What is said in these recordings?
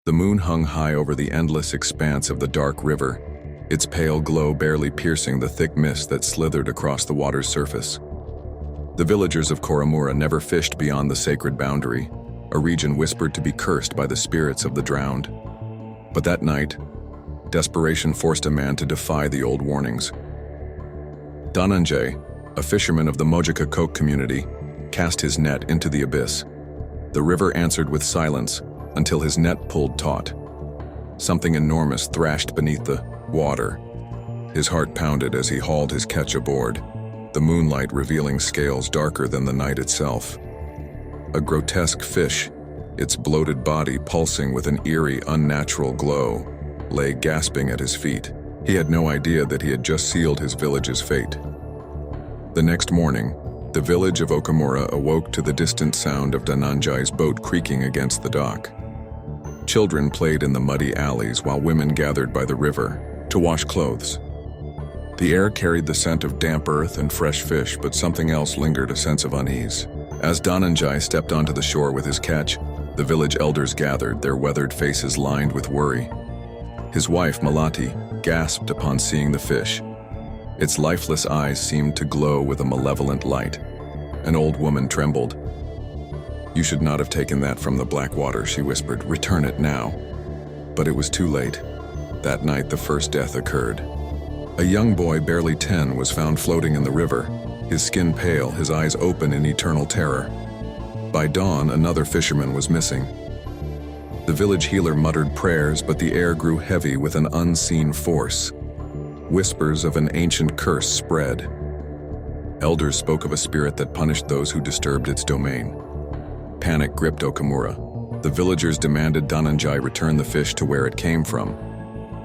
The moon hung high over the endless expanse of the dark river, its pale glow barely piercing the thick mist that slithered across the water's surface. The villagers of Koromora never fished beyond the sacred boundary, a region whispered to be cursed by the spirits of the drowned. But that night, desperation forced a man to defy the old warnings. Dananjay, a fisherman of the Mojika Koke community, cast his net into the abyss. The river answered with silence until his net pulled taut. Something enormous thrashed beneath the water. His heart pounded as he hauled his catch aboard, the moonlight revealing scales darker than the night itself. A grotesque fish, its bloated body pulsing with an eerie, unnatural glow, lay gasping at his feet. He had no idea that he had just sealed his village's fate. The next morning, the village of Okamura awoke to the distant sound of Dananjay's boat creaking against the dock. Children played in the muddy alleys while women gathered by the river to wash clothes. The air carried the scent of damp earth and fresh fish, but something else lingered, a sense of unease. As Dananjay stepped onto the shore with his catch, the village elders gathered, their weathered faces lined with worry. His wife, Malati, gasped upon seeing the fish. Its lifeless eyes seemed to glow with a malevolent light. An old woman trembled. "You should not have taken that from the black water," she whispered. "Return it now." But it was too late. That night, the first death occurred. A young boy, barely 10, was found floating in the river, his skin pale, his eyes open in eternal terror. By dawn, another fisherman was missing. The village healer muttered prayers, but the air grew heavy with an unseen force. Whispers of an ancient curse spread. Elders spoke of a spirit that punished those who disturbed its domain. Panic gripped Okamura. The villagers demanded Dananjay return the fish to where it came from.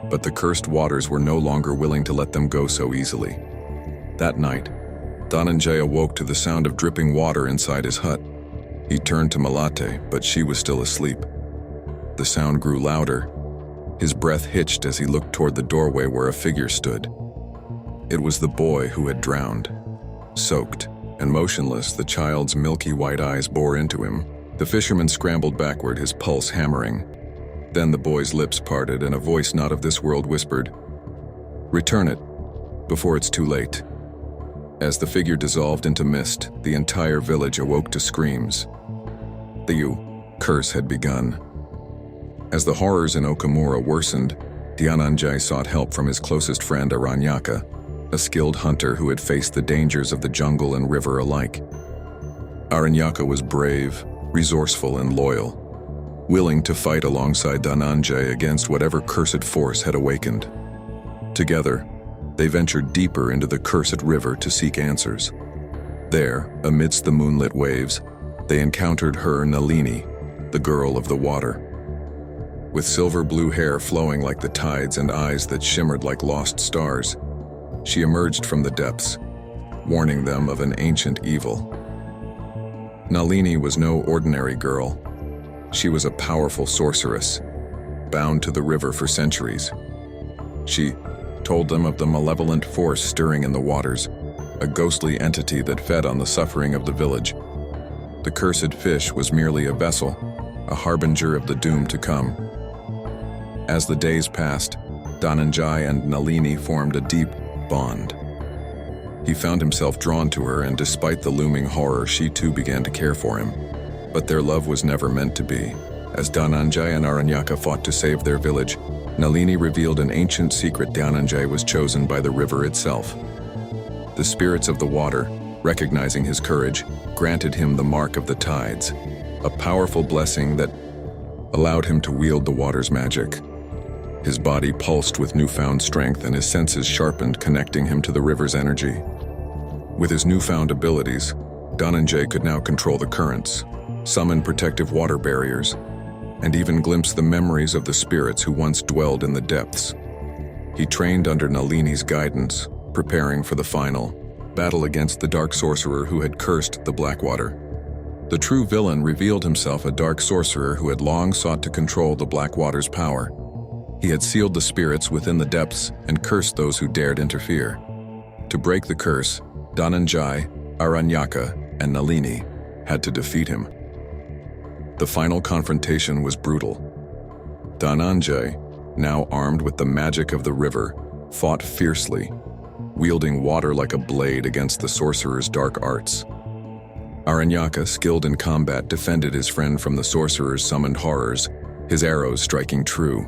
But the cursed waters were no longer willing to let them go so easily. That night, Dananjay awoke to the sound of dripping water inside his hut. He turned to Malate, but she was still asleep. The sound grew louder. His breath hitched as he looked toward the doorway where a figure stood. It was the boy who had drowned. Soaked and motionless, the child's milky white eyes bore into him. The fisherman scrambled backward, his pulse hammering. Then the boy's lips parted and a voice not of this world whispered, "Return it, before it's too late." As the figure dissolved into mist, the entire village awoke to screams. The curse had begun. As the horrors in Okamura worsened, Dananjay sought help from his closest friend Aranyaka, a skilled hunter who had faced the dangers of the jungle and river alike. Aranyaka was brave, resourceful, and loyal, willing to fight alongside Dananjay against whatever cursed force had awakened. Together, they ventured deeper into the cursed river to seek answers. There, amidst the moonlit waves, they encountered her Nalini, the girl of the water. With silver blue hair flowing like the tides and eyes that shimmered like lost stars, she emerged from the depths, warning them of an ancient evil. Nalini was no ordinary girl. She was a powerful sorceress, bound to the river for centuries. She told them of the malevolent force stirring in the waters, a ghostly entity that fed on the suffering of the village. The cursed fish was merely a vessel, a harbinger of the doom to come. As the days passed, Dananjay and Nalini formed a deep bond. He found himself drawn to her, and despite the looming horror, she too began to care for him. But their love was never meant to be. As Dananjay and Aranyaka fought to save their village, Nalini revealed an ancient secret. Dananjay was chosen by the river itself. The spirits of the water, recognizing his courage, granted him the mark of the tides, a powerful blessing that allowed him to wield the water's magic. His body pulsed with newfound strength and his senses sharpened, connecting him to the river's energy. With his newfound abilities, Dananjay could now control the currents, summon protective water barriers, and even glimpse the memories of the spirits who once dwelled in the depths. He trained under Nalini's guidance, preparing for the final battle against the dark sorcerer who had cursed the Blackwater. The true villain revealed himself, a dark sorcerer who had long sought to control the Blackwater's power. He had sealed the spirits within the depths and cursed those who dared interfere. To break the curse, Dananjay, Aranyaka, and Nalini had to defeat him. The final confrontation was brutal. Dhananjay, now armed with the magic of the river, fought fiercely, wielding water like a blade against the sorcerer's dark arts. Aranyaka, skilled in combat, defended his friend from the sorcerer's summoned horrors, his arrows striking true.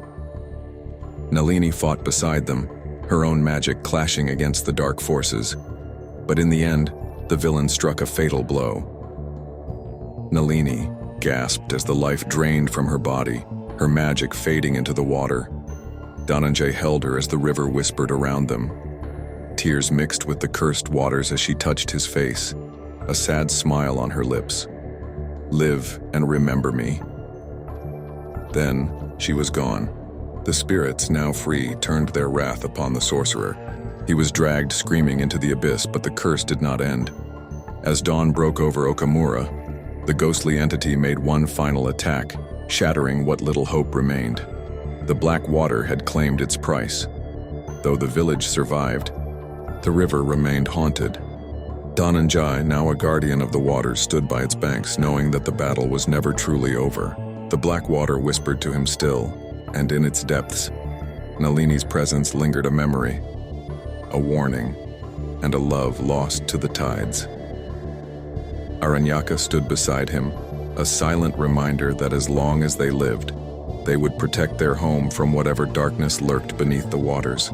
Nalini fought beside them, her own magic clashing against the dark forces. But in the end, the villain struck a fatal blow. Nalini gasped as the life drained from her body, her magic fading into the water. Dhananjay held her as the river whispered around them. Tears mixed with the cursed waters as she touched his face, a sad smile on her lips. "Live and remember me." Then she was gone. The spirits, now free, turned their wrath upon the sorcerer. He was dragged screaming into the abyss, but the curse did not end. As dawn broke over Okamura, the ghostly entity made one final attack, shattering what little hope remained. The black water had claimed its price. Though the village survived, the river remained haunted. Dhananjay, now a guardian of the waters, stood by its banks, knowing that the battle was never truly over. The black water whispered to him still, and in its depths, Nalini's presence lingered, a memory, a warning, and a love lost to the tides. Aranyaka stood beside him, a silent reminder that as long as they lived, they would protect their home from whatever darkness lurked beneath the waters.